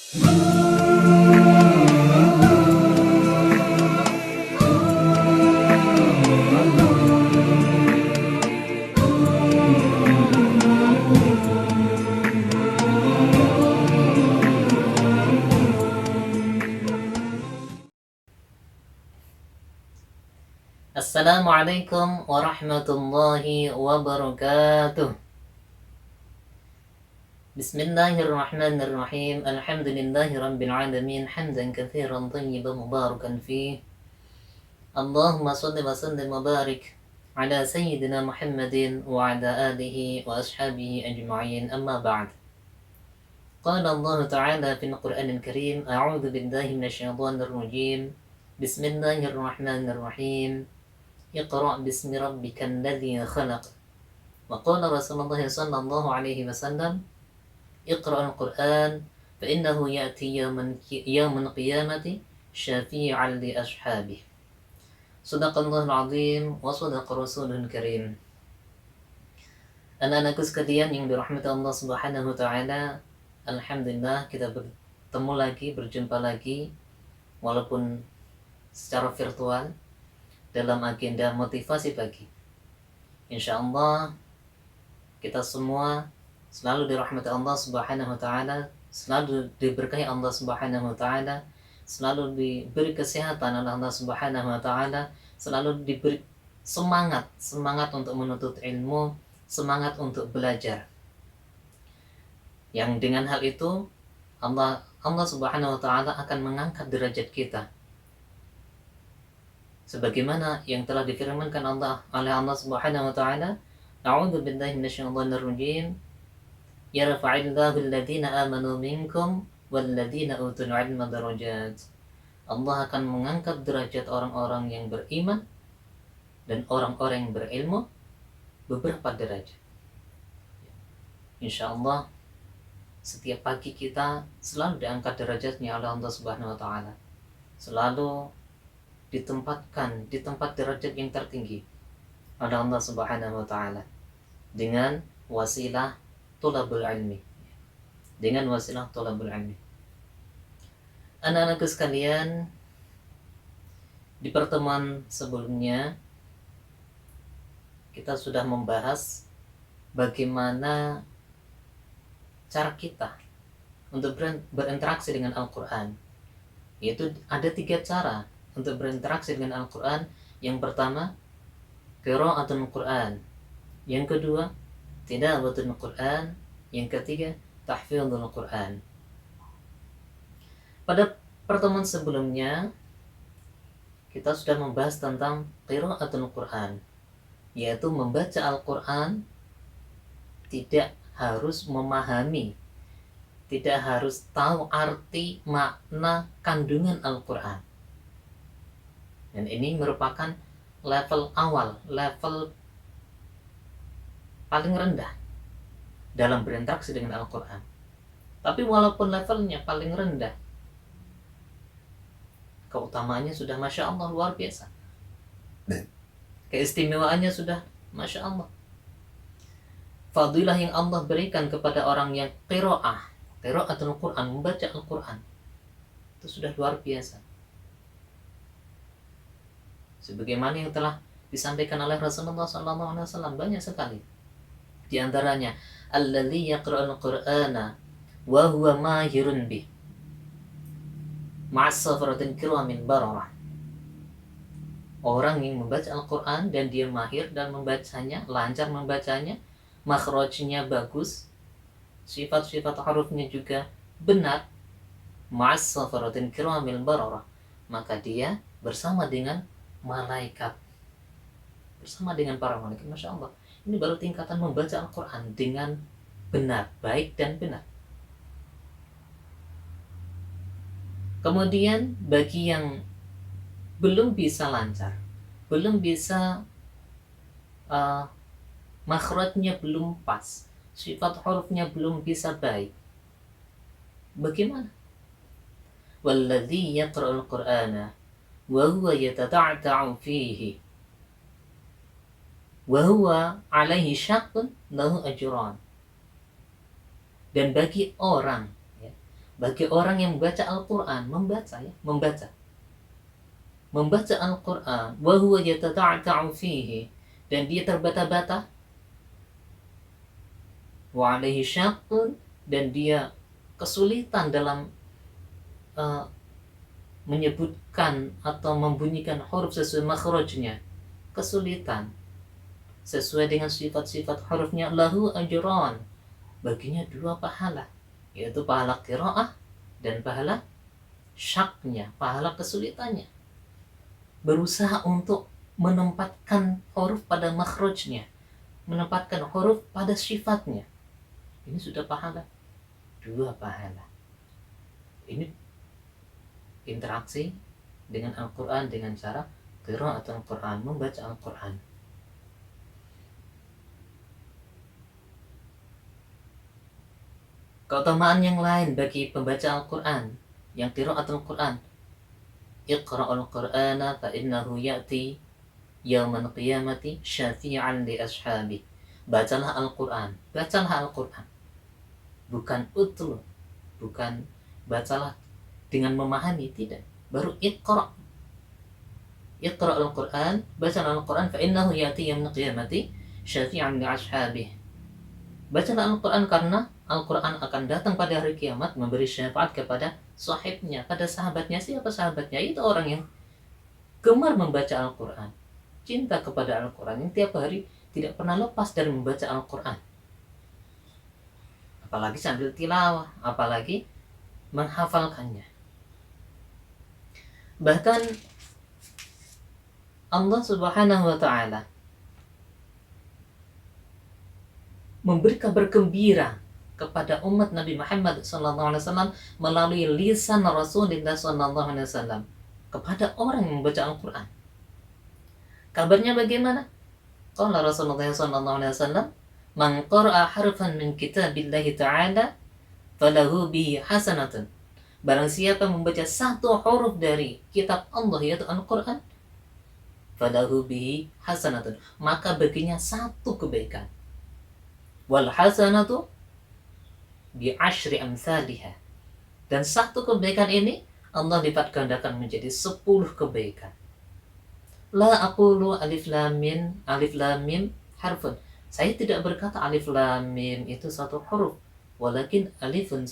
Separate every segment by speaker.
Speaker 1: Assalamualaikum warahmatullahi wabarakatuh. Bismillahirrahmanirrahim. Alhamdulillahi rabbil alamin. Hamdan katsiran thayyiban mubarakan fih. Allahumma shalli wa sallim wa barik ala sayyidina Muhammadin wa ala alihi wa ashabihi ajma'in. Amma ba'd. Qala Allah Ta'ala fil Qur'anil Karim, a'udzu billahi minasyaitonir rajim. Bismillahirrahmanirrahim. Iqra' bismi rabbikal ladzi khalaq. Wa qala Rasulullah sallallahu alaihi wasallam, Iqra'ul Qur'an fa innahu ya'ti yaumal qiyamati syafi'an li ashabihi. Shadaqallahul azim wa shadaqa rasulul karim. Anak-anakku sekalian yang dirahmati Allah Subhanahu wa taala, alhamdulillah kita bertemu lagi, berjumpa lagi walaupun secara virtual dalam agenda motivasi pagi. Insyaallah kita semua selalu dirahmati Allah Subhanahu wa taala, selalu diberkahi Allah Subhanahu wa taala, selalu diberi kesehatan oleh Allah Subhanahu wa taala, selalu diberi semangat untuk menuntut ilmu, semangat untuk belajar. Yang dengan hal itu Allah Subhanahu wa taala akan mengangkat derajat kita. Sebagaimana yang telah difirmankan oleh Allah Subhanahu wa taala, a'udzu billahi minasyaitonir rajim, yarfa'illahu alladziina aamanu minkum walladziina utul 'ilma darajat. Allah akan mengangkat derajat orang-orang yang beriman dan orang-orang yang berilmu beberapa derajat. Insyaallah setiap pagi kita selalu diangkat derajatnya oleh Allah Subhanahu wa taala. Selalu ditempatkan di tempat derajat yang tertinggi oleh Allah Subhanahu wa taala dengan wasilah thalabul ilmi. Dengan wasilah thalabul ilmi. Anak-anakku sekalian, di pertemuan sebelumnya kita sudah membahas bagaimana cara kita untuk berinteraksi dengan Al-Qur'an. Yaitu ada 3 cara untuk berinteraksi dengan Al-Quran. Yang pertama, qiraatul Quran. Yang kedua, tilawatul Quran. Yang ketiga, tahfidhul Quran. Pada pertemuan sebelumnya kita sudah membahas tentang qiraatul Quran, yaitu membaca Al-Quran tidak harus memahami, tidak harus tahu arti, makna, kandungan Al-Quran. Dan ini merupakan level awal, level paling rendah dalam berinteraksi dengan Al-Quran. Tapi walaupun levelnya paling rendah, keutamaannya sudah Masya Allah luar biasa. Keistimewaannya sudah Masya Allah. Fadilah yang Allah berikan kepada orang yang qiraatul Quran, membaca Al-Quran, itu sudah luar biasa. Sebagaimana yang telah disampaikan oleh Rasulullah SAW banyak sekali. Di antaranya, alladzi yaqra'ul Qur'ana wa huwa mahirun bih ma'as safaratin kiramin bararah. Orang yang membaca Al-Quran dan dia mahir dan membacanya, lancar membacanya, makhrajnya bagus, sifat-sifat hurufnya juga benar, ma'as safaratin kiramin bararah, maka dia bersama dengan malaikat, bersama dengan para malaikat. Masya Allah, ini baru tingkatan membaca Al-Quran dengan benar, baik dan benar. Kemudian bagi yang belum bisa lancar, belum bisa makhrajnya belum pas, sifat hurufnya belum bisa baik, bagaimana? Walladzi yaqra'ul Qur'ana wa huwa yatata'ta'u fihi wa huwa 'alaihi syaqqun lahu ajran. Dan bagi orang Bagi orang yang membaca Al-Quran, membaca Al-Quran, wa huwa yatata'ta'u fihi, dan dia terbata-bata, wa alaihi syaqqun, dan dia kesulitan dalam menyebutkan atau membunyikan huruf sesuai makhrajnya, kesulitan sesuai dengan sifat-sifat hurufnya, lahu ajran, baginya 2 pahala, yaitu pahala qiraah dan pahala syaknya, pahala kesulitannya, berusaha untuk menempatkan huruf pada makhrajnya, menempatkan huruf pada sifatnya, ini sudah pahala, 2 pahala. Ini interaksi dengan Al-Quran dengan cara qiraat Al-Quran, membaca Al-Quran. Keutamaan yang lain bagi pembaca Al-Quran yang qiraat Al-Quran, iqra'ul Qur'ana fa innahu ya'ti yaumal qiyamati syafi'an li ashabi. Bacalah Al-Quran, bukan utlu, bukan bacalah dengan memahami, tidak, baru iqra' Al-Quran, bacalah Al-Quran, fa innahu ya'ti yaumal qiyamati syafi'an li ashabi. Bacalah Al-Quran karena Al-Quran akan datang pada hari kiamat memberi syafaat kepada sahibnya, pada sahabatnya. Siapa sahabatnya? Itu orang yang gemar membaca Al-Quran, cinta kepada Al-Quran, yang tiap hari tidak pernah lepas dari membaca Al-Quran, apalagi sambil tilawah, apalagi menghafalkannya. Bahkan Allah Subhanahu wa ta'ala memberi kabar gembira kepada umat Nabi Muhammad SAW melalui lisan Rasulullah SAW kepada orang yang membaca Al-Quran. Kabarnya bagaimana? Qala Rasulullah SAW, man qara'a harfan min kitabillahi ta'ala falahu bihi hasanatun. Barang siapa membaca 1 huruf dari kitab Allah, yaitu Al-Quran, falahu bihi hasanatun, maka baginya 1 kebaikan. Wal hasanatu bi asyri amsalihha, dan 1 kebaikan ini Allah lipat gandakan menjadi 10 kebaikan. La aqulu alif lam mim harfun. Saya tidak berkata alif lam mim itu 1 huruf, walakin alifun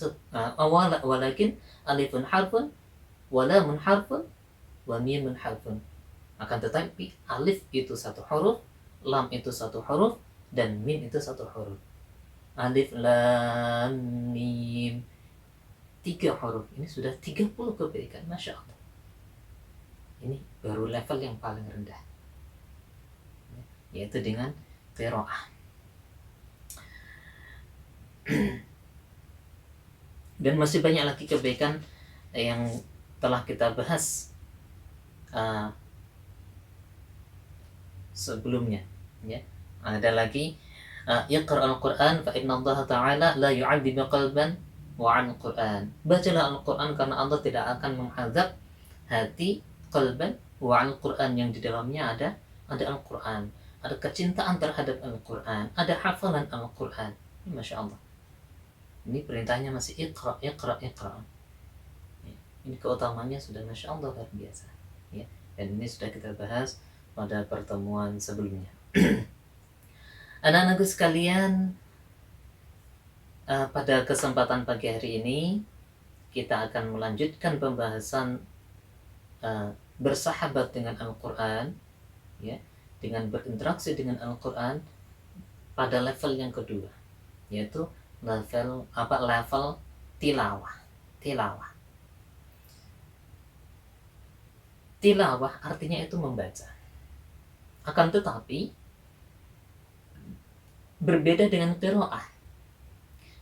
Speaker 1: harfun, wa lamun harfun, wa mimun harfun. Akan tetapi alif itu 1 huruf, lam itu 1 huruf, dan mim itu 1 huruf. Alif lam mim 3 huruf, ini sudah 30 kebaikan. Masya Allah. Ini baru level yang paling rendah, yaitu dengan qiraah. Dan masih banyak lagi kebaikan yang telah kita bahas sebelumnya, ya. Ada lagi iqra al-Quran fa inna Allah ta'ala la yu'adzibu qalban wa 'an Quran. Bacalah Al-Quran karena Allah tidak akan menghazab hati, qalban wa 'an Quran, yang di dalamnya ada Al-Quran, ada kecintaan terhadap Al-Quran, ada hafalan Al-Quran. Masya Allah. Ini perintahnya masih iqra. Ini keutamaannya sudah Masya Allah luar biasa, ya. Dan ini sudah kita bahas pada pertemuan sebelumnya. Anak-anakku sekalian, pada kesempatan pagi hari ini kita akan melanjutkan pembahasan bersahabat dengan Al-Quran, ya, dengan berinteraksi dengan Al-Quran pada level yang kedua, yaitu level tilawah. Tilawah artinya itu membaca. Akan tetapi berbeda dengan qiraah.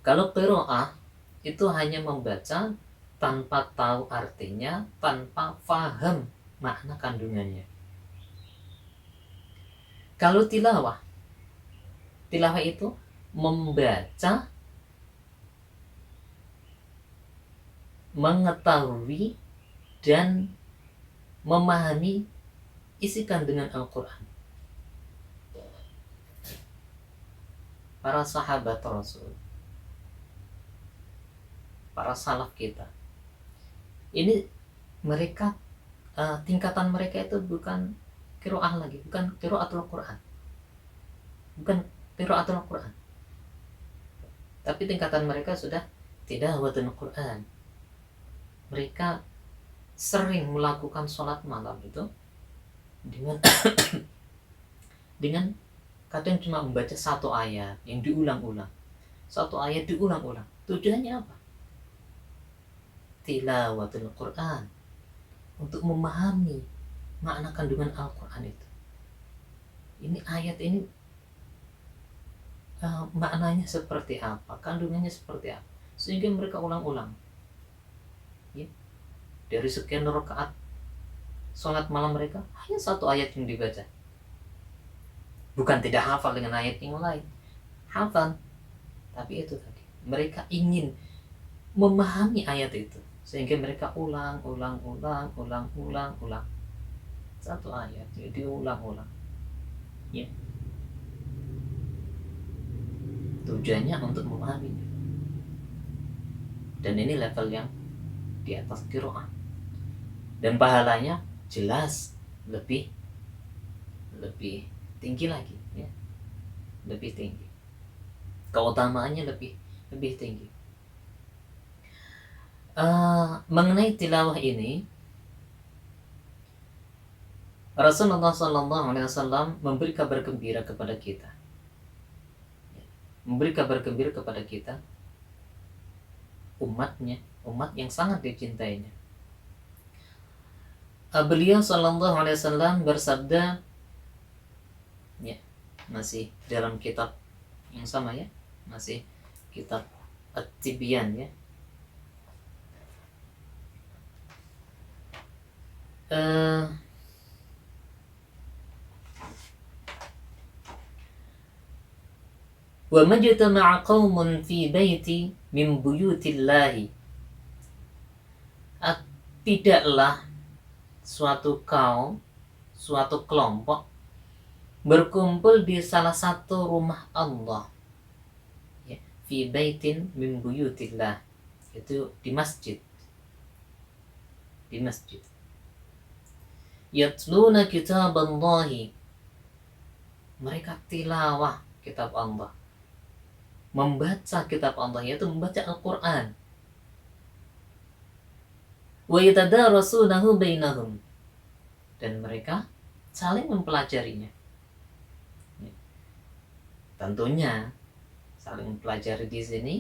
Speaker 1: Kalau qiraah itu hanya membaca tanpa tahu artinya, tanpa faham makna kandungannya. Kalau tilawah itu membaca, mengetahui dan memahami isi kandungan Al-Quran. Para sahabat Rasul para salaf kita. Ini mereka tingkatan mereka itu bukan qiraah lagi, bukan qiraatul Quran. Bukan qiraatul Quran. Tapi tingkatan mereka sudah tilawatul Quran. Mereka sering melakukan sholat malam itu dengan dengan kadang cuma membaca satu ayat yang diulang-ulang. Satu ayat diulang-ulang. Tujuannya apa? Tilawatul Quran. Untuk memahami makna kandungan Al-Quran itu. Ini ayat ini maknanya seperti apa, kandungannya seperti apa, sehingga mereka ulang-ulang. Ya. Dari sekian rakaat sholat malam mereka hanya satu ayat yang dibaca. Bukan tidak hafal dengan ayat yang lain, hafal, tapi itu tadi mereka ingin memahami ayat itu, sehingga mereka ulang satu ayat diulang-ulang. Ya. Tujuannya untuk memahaminya. Dan ini level yang di atas qiraah. Dan pahalanya jelas lebih tinggi lagi, ya. Lebih tinggi. Keutamaannya lebih tinggi. Mengenai tilawah ini, Rasulullah SAW memberi kabar gembira kepada kita. Memberi kabar gembira kepada kita, umatnya, umat yang sangat dicintainya. Beliau SAW bersabda, ya, masih dalam kitab yang sama, ya, masih kitab At-Tibyan, ya. Wa majtama'a qaumun fi baiti min buyutillahi. Tidaklah suatu kaum, suatu kelompok berkumpul di salah satu rumah Allah, ya, fi baitin min buyutillah, itu di masjid. Di masjid. Yatluna kitaballahi. Mereka tilawah kitab Allah. Membaca kitab Allah, yaitu membaca Al-Quran. Wa yatadarasunahu bainahum. Dan mereka saling mempelajarinya. Tentunya saling mempelajari di sini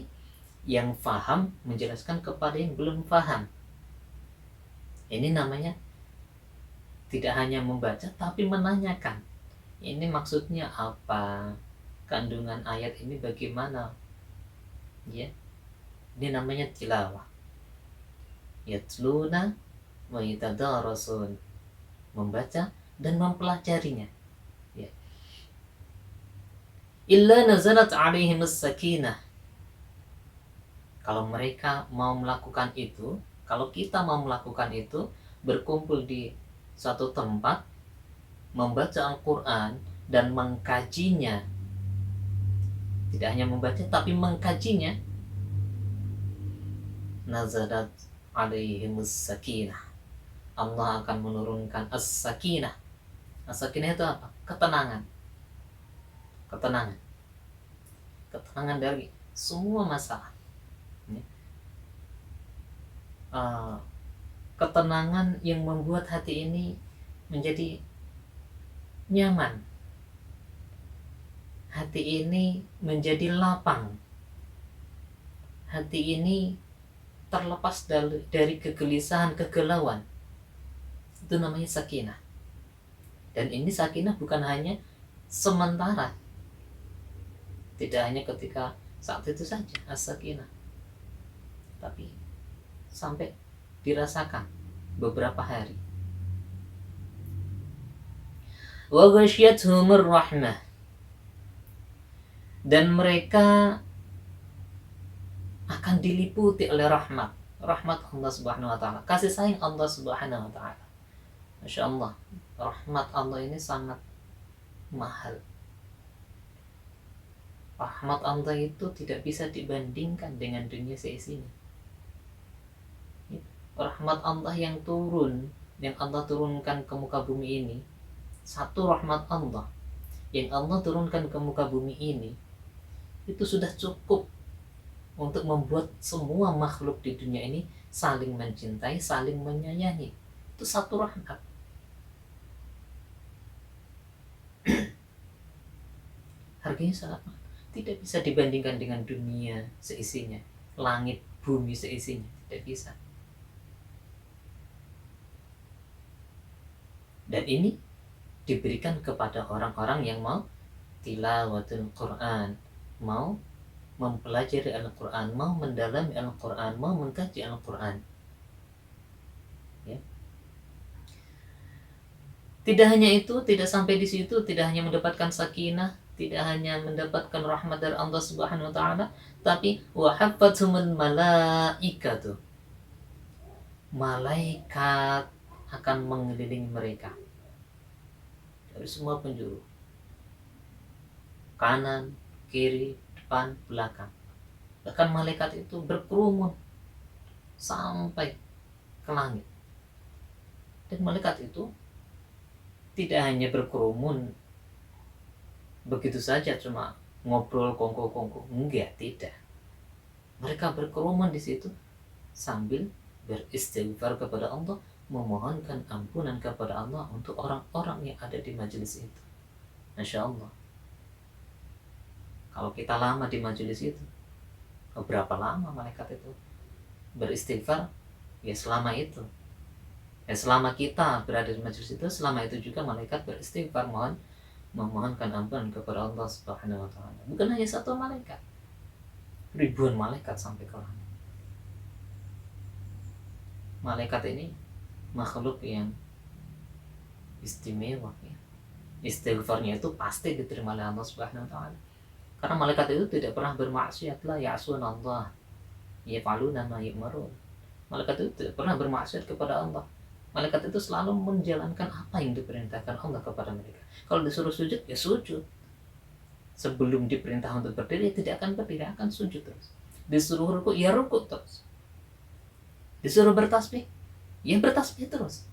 Speaker 1: yang faham menjelaskan kepada yang belum faham. Ini namanya tidak hanya membaca tapi menanyakan. Ini maksudnya apa? Kandungan ayat ini bagaimana, ya? Ini namanya tilawah. Yatluna wa yatadarasun, membaca dan mempelajarinya, ya. Illa nazalat alaihimus sakinah. Kalau mereka mau melakukan itu, kalau kita mau melakukan itu, berkumpul di satu tempat, membaca Al-Quran dan mengkajinya, tidak hanya membaca tapi mengkajinya, nazalat alaihimus sakinah. Allah akan menurunkan as-sakinah. As-sakinah itu apa? Ketenangan. Ketenangan. Ketenangan dari semua masalah. Ketenangan yang membuat hati ini menjadi nyaman. Hati ini menjadi lapang. Hati ini terlepas dari kegelisahan, kegalauan. Itu namanya sakinah. Dan ini sakinah bukan hanya sementara. Tidak hanya ketika saat itu saja as-sakinah, tapi sampai dirasakan beberapa hari. Wa ghasyiyatuhumur rahmah. Dan mereka akan diliputi oleh rahmat Allah Subhanahu wa taala, kasih sayang Allah Subhanahu wa taala. Masya Allah, rahmat Allah ini sangat mahal. Rahmat Allah itu tidak bisa dibandingkan dengan dunia seisinya. rahmat Allah yang Allah turunkan ke muka bumi ini, satu rahmat Allah yang Allah turunkan ke muka bumi ini, itu sudah cukup untuk membuat semua makhluk di dunia ini saling mencintai, saling menyayangi. Itu satu rahmat. Harganya sangat mahal, tidak bisa dibandingkan dengan dunia seisinya, langit bumi seisinya, tidak bisa. Dan ini diberikan kepada orang-orang yang mau tilawatul Quran, mau mempelajari Al-Quran, mau mendalami Al-Quran, mau mengkaji Al-Quran. Ya. Tidak hanya itu, tidak sampai di situ, tidak hanya mendapatkan sakinah, tidak hanya mendapatkan rahmat dari Allah Subhanahu wa taala, tapi wa haffathumul malaikatu. Malaikat akan mengelilingi mereka dari semua penjuru. Kanan, kiri, depan, belakang. Bahkan malaikat itu berkerumun sampai ke langit. Dan malaikat itu tidak hanya berkerumun begitu saja, cuma ngobrol kongko-kongko, enggak, tidak. Mereka berkerumun di situ sambil beristighfar kepada Allah, memohonkan ampunan kepada Allah untuk orang-orang yang ada di majelis itu. Masya Allah. Kalau kita lama di majelis itu, berapa lama malaikat itu beristighfar? Ya selama itu. Ya selama kita berada di majelis itu, selama itu juga malaikat beristighfar, memohonkan ampunan kepada Allah Subhanahu wa taala. Bukan hanya satu malaikat, ribuan malaikat sampai ke langit. Malaikat ini makhluk yang istimewa, ya. Istighfarnya itu pasti diterima oleh Allah Subhanahu wa taala. Karena malaikat itu tidak pernah bermaksiat, la ya'sunallah yaf'aluna ma yu'marun. Malaikat itu tidak pernah bermaksiat kepada Allah. Malaikat itu selalu menjalankan apa yang diperintahkan Allah kepada mereka. Kalau disuruh sujud, ya sujud. Sebelum diperintah untuk berdiri, tidak akan berdiri, akan sujud terus. Disuruh ruku, ya ruku terus. Disuruh bertasbih, ya bertasbih terus.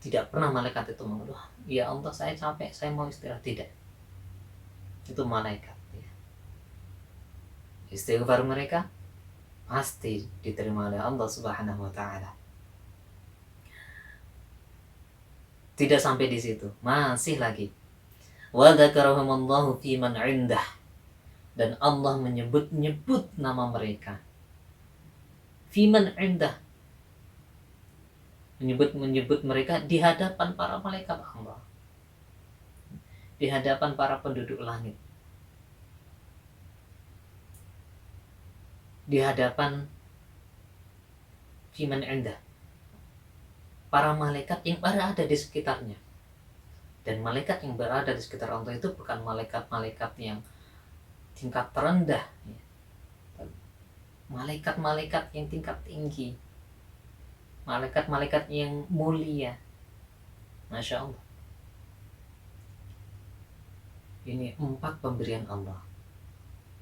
Speaker 1: Tidak pernah malaikat itu mengeluh, ya Allah saya capek, saya mau istirahat. Tidak. Itu malaikat, ya. Istighfar mereka pasti diterima oleh Allah Subhanahu wa taala. Tidak sampai di situ, masih lagi. Wa dzakarahumullahu fi man 'indah. Dan Allah menyebut nama mereka. Fi man 'indah. Menyebut mereka di hadapan para malaikat Allah. Di hadapan para penduduk langit. Di hadapan fi man 'indah. Para malaikat yang berada di sekitarnya. Dan malaikat yang berada di sekitar Allah itu bukan malaikat-malaikat yang tingkat terendah, malaikat-malaikat yang tingkat tinggi, malaikat-malaikat yang mulia. Masya Allah. Ini 4 pemberian Allah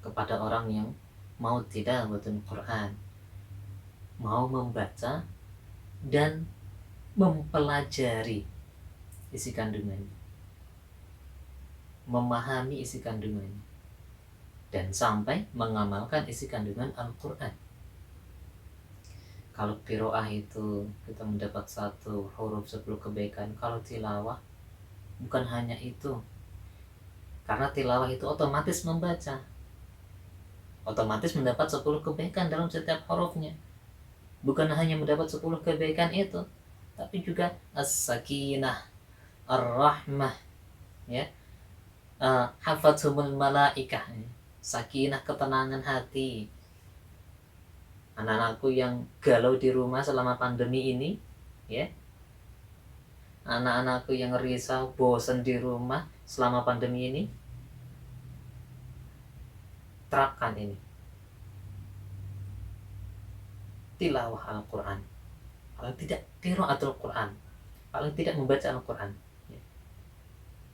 Speaker 1: kepada orang yang mau tilawatul Quran, mau membaca dan mempelajari isi kandungannya, memahami isi kandungannya, dan sampai mengamalkan isi kandungan Al-Quran. Kalau qiraah itu kita mendapat 1 huruf 10 kebaikan. Kalau tilawah bukan hanya itu, karena tilawah itu otomatis membaca, otomatis mendapat 10 kebaikan dalam setiap hurufnya. Bukan hanya mendapat 10 kebaikan itu, tapi juga as-sakinah, ar-rahmah, ya, hafathumul malaikah, sakinah, ketenangan hati. Anak-anakku yang galau di rumah selama pandemi ini, ya, anak-anakku yang risau, bosan di rumah selama pandemi ini, terapkan ini, tilawah Al-Quran. Paling tidak qiraatul Quran, paling tidak membaca Al-Quran, ya.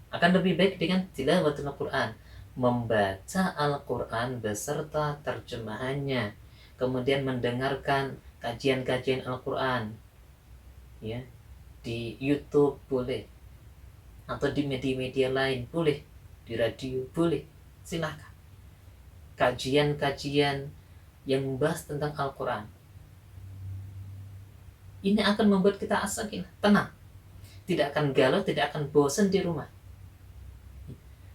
Speaker 1: Akan lebih baik dengan tilawatul Quran, membaca Al-Quran beserta terjemahannya, kemudian mendengarkan kajian-kajian Al-Quran, ya, di YouTube boleh, atau di media-media lain boleh, di radio boleh, silahkan. Kajian-kajian yang membahas tentang Al-Quran ini akan membuat kita as-sakinah, tenang, tidak akan galau, tidak akan bosan di rumah.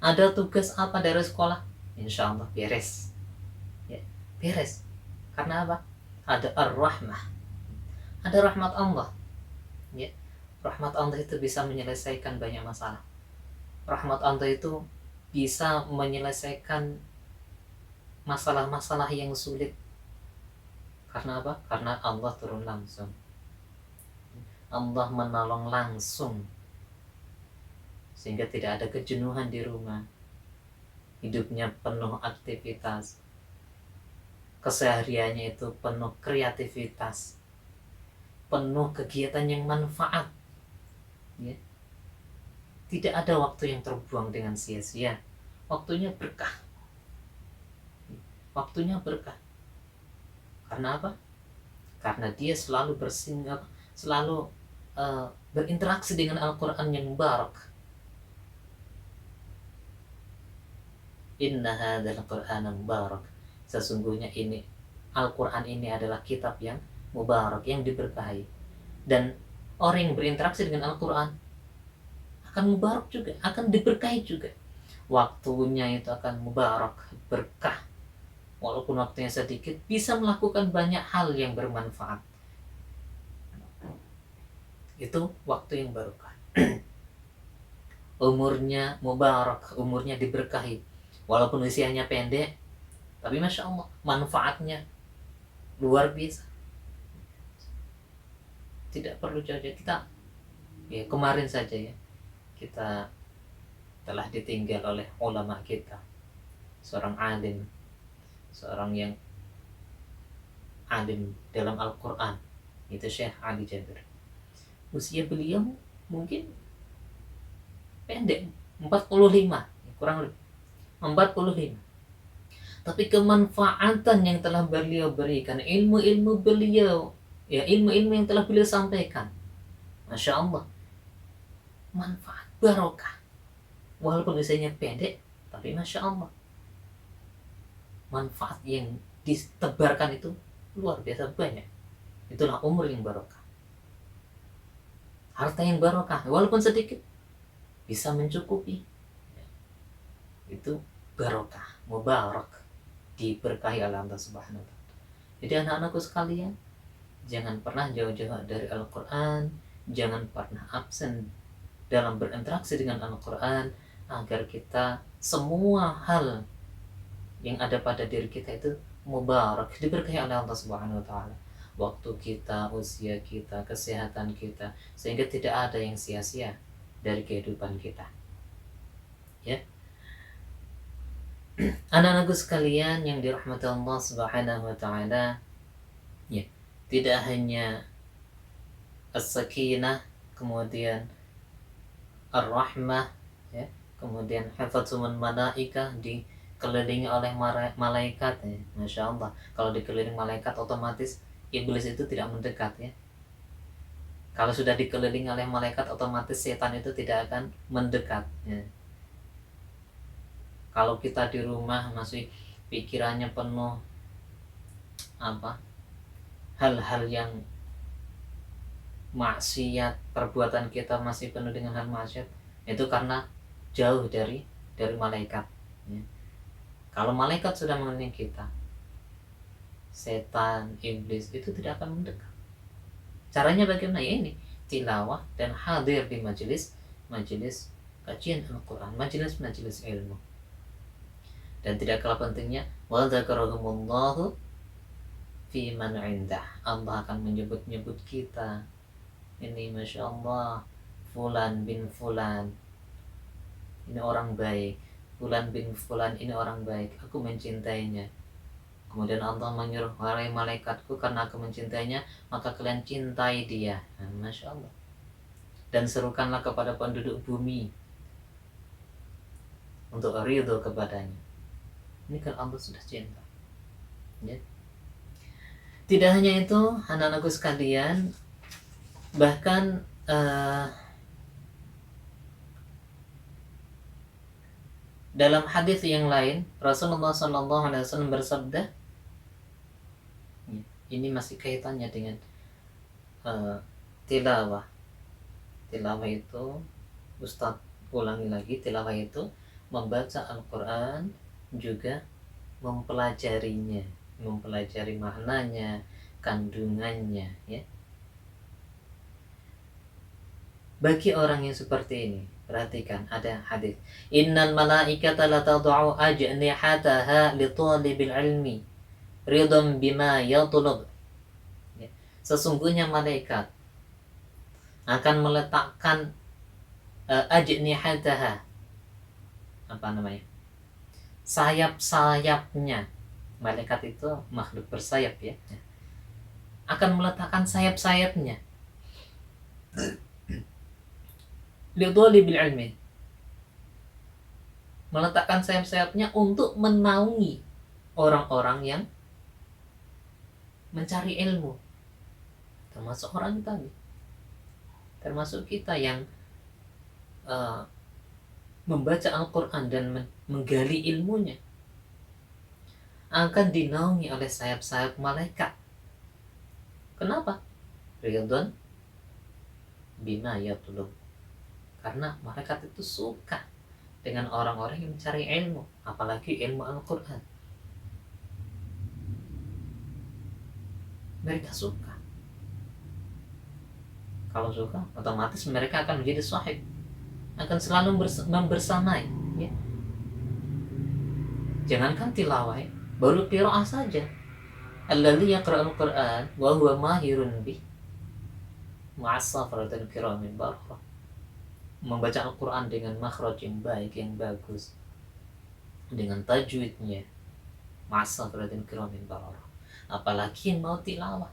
Speaker 1: Ada tugas apa dari sekolah, insya Allah beres, ya, beres. Karena apa? Ada ar-rahmah, ada rahmat Allah, ya. Rahmat Allah itu bisa menyelesaikan banyak masalah. Rahmat Allah itu bisa menyelesaikan masalah-masalah yang sulit. Karena apa? Karena Allah turun langsung, Allah menolong langsung, sehingga tidak ada kejenuhan di rumah. Hidupnya penuh aktivitas, kesehariannya itu penuh kreativitas, penuh kegiatan yang manfaat, ya. Tidak ada waktu yang terbuang dengan sia-sia. Waktunya berkah, waktunya berkah. Karena apa? Karena dia selalu bersinggah, selalu berinteraksi dengan Al-Quran yang mubarak. Inna hadzal Qur'ana mubarak. Sesungguhnya ini Al-Quran ini adalah kitab yang mubarak, yang diberkahi. Dan orang yang berinteraksi dengan Al-Quran akan mubarak juga, akan diberkahi juga. Waktunya itu akan mubarak, berkah. Walaupun waktunya sedikit, bisa melakukan banyak hal yang bermanfaat. Itu waktu yang barokah. Umurnya mubarak, umurnya diberkahi. Walaupun usianya pendek, tapi Masya Allah, manfaatnya luar biasa. Tidak perlu jauh-jauh. Kita, ya kemarin saja ya, kita telah ditinggal oleh ulama kita, seorang alim, seorang yang alim dalam Al-Quran, itu Syekh Ali Jabir. Usia beliau mungkin pendek, 45, kurang lebih 45. Tapi kemanfaatan yang telah beliau berikan, ilmu-ilmu beliau, ya ilmu-ilmu yang telah beliau sampaikan, Masya Allah, manfaat, barokah. Walaupun usianya pendek, tapi Masya Allah, manfaat yang ditebarkan itu luar biasa banyak. Itulah umur yang barokah. Harta yang barokah, walaupun sedikit, bisa mencukupi. Itu barokah, mubarak, diberkahi oleh Allah Subhanahu wa Ta'ala. Jadi anak-anakku sekalian, jangan pernah jauh-jauh dari Al-Quran, jangan pernah absen dalam berinteraksi dengan Al-Quran, agar kita semua hal yang ada pada diri kita itu mubarak, diberkahi oleh Allah Subhanahu wa Ta'ala. Waktu kita, usia kita, kesehatan kita, sehingga tidak ada yang sia-sia dari kehidupan kita, ya. Anak-anakku sekalian yang dirahmati Allah Subhanahu wa Ta'ala, ya, tidak hanya as-sakinah, kemudian ar-rahmah, ya, kemudian hafatsumun malaikah, dikelilingi oleh malaikat, ya. Masya Allah, kalau dikelilingi malaikat otomatis iblis itu tidak mendekat, ya. Kalau sudah dikelilingi oleh malaikat, otomatis setan itu tidak akan mendekat, ya. Kalau kita di rumah masih pikirannya penuh hal-hal yang maksiat, perbuatan kita masih penuh dengan hal maksiat, itu karena jauh dari malaikat, ya. Kalau malaikat sudah mengelilingi kita, setan, iblis itu tidak akan mendekat. Caranya bagaimana? Ya ini, tilawah dan hadir di majelis kajian Al-Quran, majelis ilmu. Dan tidak kalah pentingnya, wa dzakarahumullahu fi man indah. Allah akan menyebut-nyebut kita. Ini Masya Allah, Fulan bin Fulan, ini orang baik. Fulan bin Fulan, ini orang baik, aku mencintainya. Kemudian Allah menyuruh, wahai malaikatku, karena aku mencintainya, maka kalian cintai dia. Nah, Masya Allah. Dan serukanlah kepada penduduk bumi untuk ridho kepadanya. Ini kan Allah sudah cinta, ya. Tidak hanya itu, anak-anakku sekalian, bahkan dalam hadis yang lain Rasulullah SAW bersabda, ini masih kaitannya dengan tilawah. Tilawah itu, Ustadz ulangi lagi, tilawah itu membaca Al-Quran juga mempelajarinya, mempelajari maknanya, kandungannya, ya. Bagi orang yang seperti ini, perhatikan ada hadis, innal malaikata la tad'u ajnihataha li talibil ilmi ridam bima yatlub. Sesungguhnya malaikat akan meletakkan ajnihataha, apa namanya, sayap-sayapnya. Malaikat itu makhluk bersayap, ya, akan meletakkan sayap-sayapnya lidhalibil ilmi, meletakkan sayap-sayapnya untuk menaungi orang-orang yang mencari ilmu, termasuk orang tadi, termasuk kita yang membaca Al-Quran dan menggali ilmunya, akan dinaungi oleh sayap-sayap malaikat. Kenapa? Ridwan bima yatlub, karena malaikat itu suka dengan orang-orang yang mencari ilmu, apalagi ilmu Al-Quran. Mereka suka. Kalau suka, otomatis mereka akan menjadi sahib, akan selalu membersamai, ya. Jangankan tilawah, baru qiraah saja. Alladzi yaqra'ul Qur'an wa huwa mahirun bih ma'as safaratil kiramin bararah. Membaca Al-Quran dengan makhraj yang baik, yang bagus, dengan tajwidnya, ma'as safaratil kiramin bararah. Apalagi yang mau tilawah,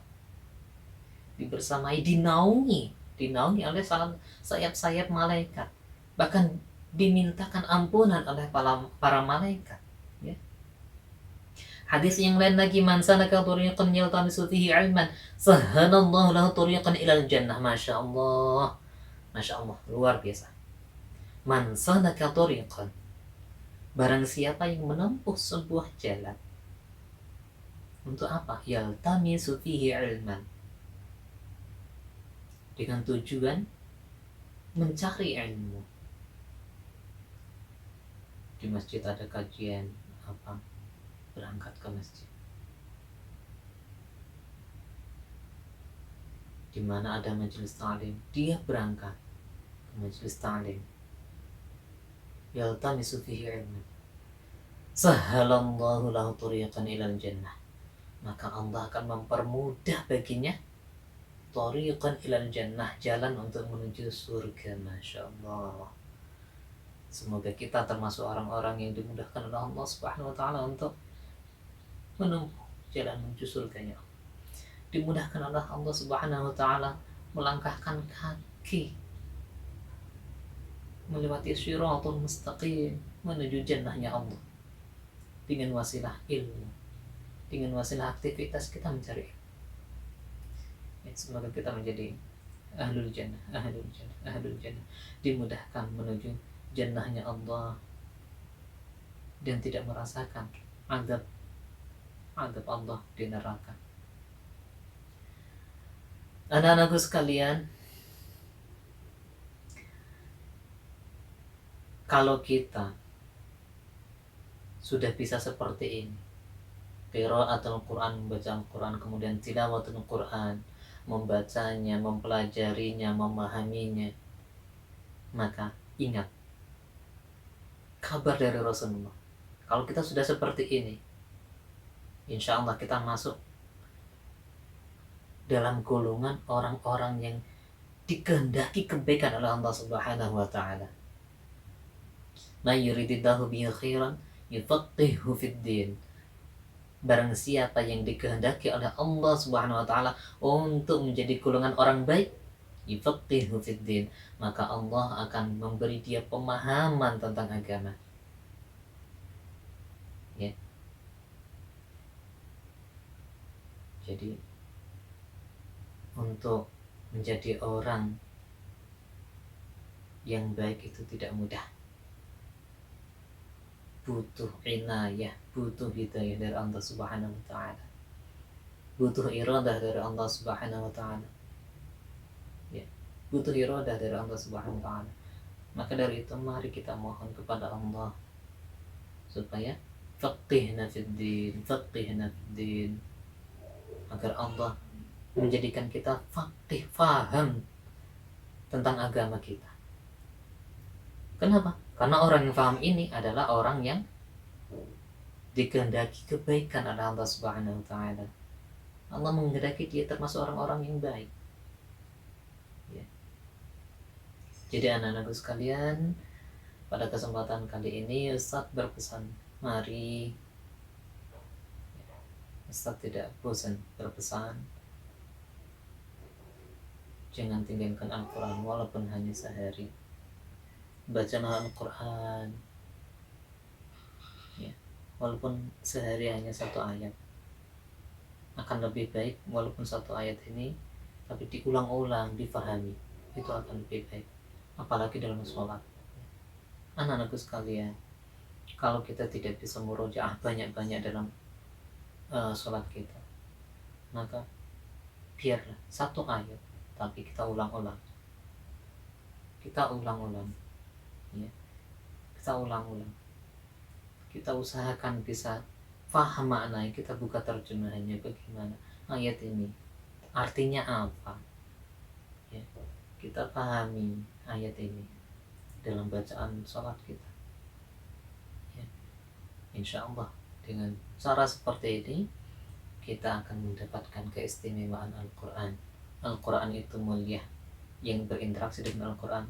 Speaker 1: dibersamai, dinaungi oleh sayap-sayap malaikat, bahkan dimintakan ampunan oleh para malaikat, ya. Hadis yang lain lagi, man salaka tariqan yaltamisu fihi ilman sahhalallahu lahu tariqan ilal jannah. Masya Allah, Masya Allah, luar biasa. Man salaka tariqan, barang siapa yang menempuh sebuah jalan, untuk apa? Yaltamisu fihi ilman, dengan tujuan mencari ilmu. Di masjid ada kajian apa, berangkat ke masjid. Di mana ada majelis ta'lim, dia berangkat ke majelis ta'lim. Yaltamisu fihi ilman sahhalallahu lahu tariqan ilal jannah, maka Allah akan mempermudah baginya tariqan ilal jannah, jalan untuk menuju surga. Masya Allah. Semoga kita termasuk orang-orang yang dimudahkan oleh Allah Subhanahu wa ta'ala untuk menempuh jalan menuju surganya. Dimudahkan oleh Allah Subhanahu wa ta'ala melangkahkan kaki melewati syiratul mustaqim menuju jannahnya Allah dengan wasilah ilmu, dengan wasilah aktivitas kita mencari. Semoga kita menjadi ahlul jannah, ahlul jannah, ahlul jannah, dimudahkan menuju jannahnya Allah dan tidak merasakan azab Allah di neraka. Anak-anakku sekalian, kalau kita sudah bisa seperti ini, qiraatul Quran, membaca Al-Quran, kemudian tilawatul Quran, membacanya, mempelajarinya, memahaminya, maka ingat kabar dari Rasulullah. Kalau kita sudah seperti ini, insya Allah kita masuk dalam golongan orang-orang yang dikehendaki kebaikan oleh Allah Subhanahu wa ta'ala. Man yuridillahu bihi khairan yufaqihu fid din. Barang siapa yang dikehendaki oleh Allah Subhanahu wa ta'ala untuk menjadi golongan orang baik, yufaqihu fid din, maka Allah akan memberi dia pemahaman tentang agama. Ya. Jadi untuk menjadi orang yang baik itu tidak mudah. Butuh inayah, butuh hidayah dari Allah Subhanahu wa taala. Butuh iradah dari Allah Subhanahu wa taala. Ya, butuh iradah dari Allah Subhanahu wa taala. Maka dari itu mari kita mohon kepada Allah supaya faqihna fid din, agar Allah menjadikan kita faqih, faham tentang agama kita. Kenapa? Karena orang yang paham ini adalah orang yang dikehendaki kebaikan oleh Allah Subhanahu wa taala. Allah menghendaki dia termasuk orang-orang yang baik. Ya. Jadi anak-anakku sekalian, pada kesempatan kali ini Ustadz berpesan, mari, Ustadz tidak bosan berpesan, jangan tinggalkan Al-Quran walaupun hanya sehari. Bacalah Al-Quran, ya, walaupun sehari hanya 1 ayat. Akan lebih baik walaupun 1 ayat ini tapi diulang-ulang, difahami, itu akan lebih baik. Apalagi dalam sholat. Anak-anakku sekalian, kalau kita tidak bisa murojaah banyak-banyak dalam sholat kita, maka biarlah 1 ayat tapi kita ulang-ulang, ya, kita ulang-ulang, kita usahakan bisa paham maknanya, kita buka terjemahannya bagaimana ayat ini artinya apa, ya, kita pahami ayat ini dalam bacaan sholat kita, ya. Insya Allah dengan cara seperti ini kita akan mendapatkan keistimewaan Al-Quran. Al-Quran itu mulia, yang berinteraksi dengan Al-Quran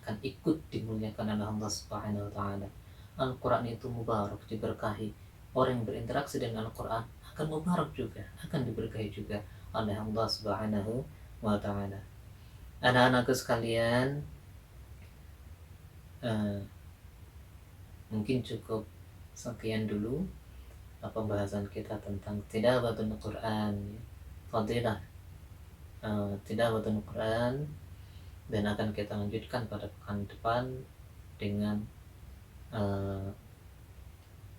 Speaker 1: akan ikut dimuliakan oleh Allah Subhanahu wa taala. Al-Quran itu mubarak, diberkahi. Orang yang berinteraksi dengan Al-Quran akan mubarak juga, akan diberkahi juga oleh Allah Subhanahu wa taala. Anak-anakku sekalian, mungkin cukup sekian dulu pembahasan kita tentang tilawatul Quran, fadilah tilawatul Quran, dan akan kita lanjutkan pada pekan depan dengan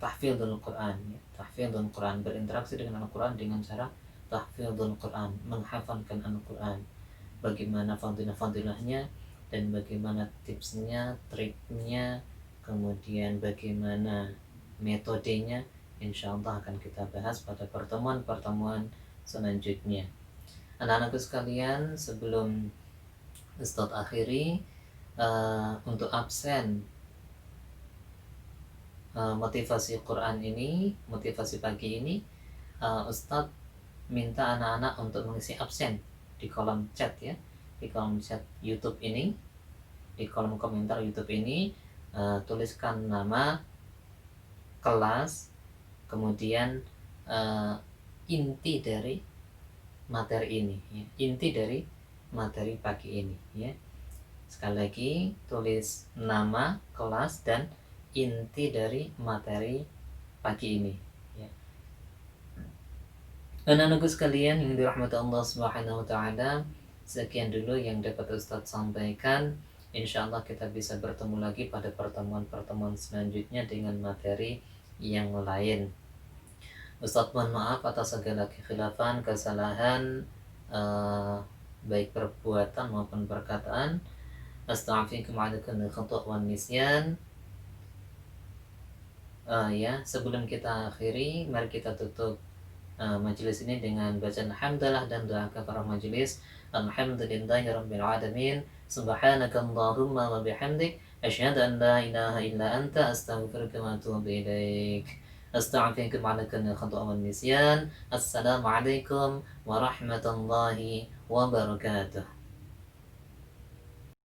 Speaker 1: tahfidul Quran, ya. Tahfidul Quran, berinteraksi dengan Al-Quran dengan cara tahfidul Quran, menghafalkan Al-Quran, bagaimana fadilah-fadilahnya dan bagaimana tipsnya, triknya, kemudian bagaimana metodenya, insya Allah akan kita bahas pada pertemuan-pertemuan selanjutnya. Anak-anakku sekalian, sebelum Ustadz akhiri, untuk absen motivasi Quran ini, motivasi pagi ini, Ustadz minta anak-anak untuk mengisi absen di kolom chat, ya, di kolom chat YouTube ini, di kolom komentar YouTube ini, tuliskan nama, kelas, kemudian inti dari materi ini, ya, inti dari materi pagi ini, ya. Sekali lagi, tulis nama, kelas, dan inti dari materi pagi ini, ya. Anak-anakku sekalian yang dirahmati Allah Subhanahu wa taala, sekian dulu yang dapat Ustadz sampaikan. Insya Allah kita bisa bertemu lagi pada pertemuan-pertemuan selanjutnya dengan materi yang lain. Ustadz mohon maaf atas segala kekhilafan, kesalahan, baik perbuatan maupun perkataan. Astaghfirullahaladzim ala kulli khata' wan nisyan. Ya, sebelum kita akhiri, mari kita tutup majelis ini dengan bacaan hamdalah dan doa kepada majelis. Alhamdulillahirabbil alamin. Subhanakallahumma wa bihamdik, asyhadu an la ilaha illa anta, astaghfiruka wa atubu ilaik. Astaghfiruka ala kulli khata' wan nisyan. Assalamualaikum warahmatullahi wabarakatuh.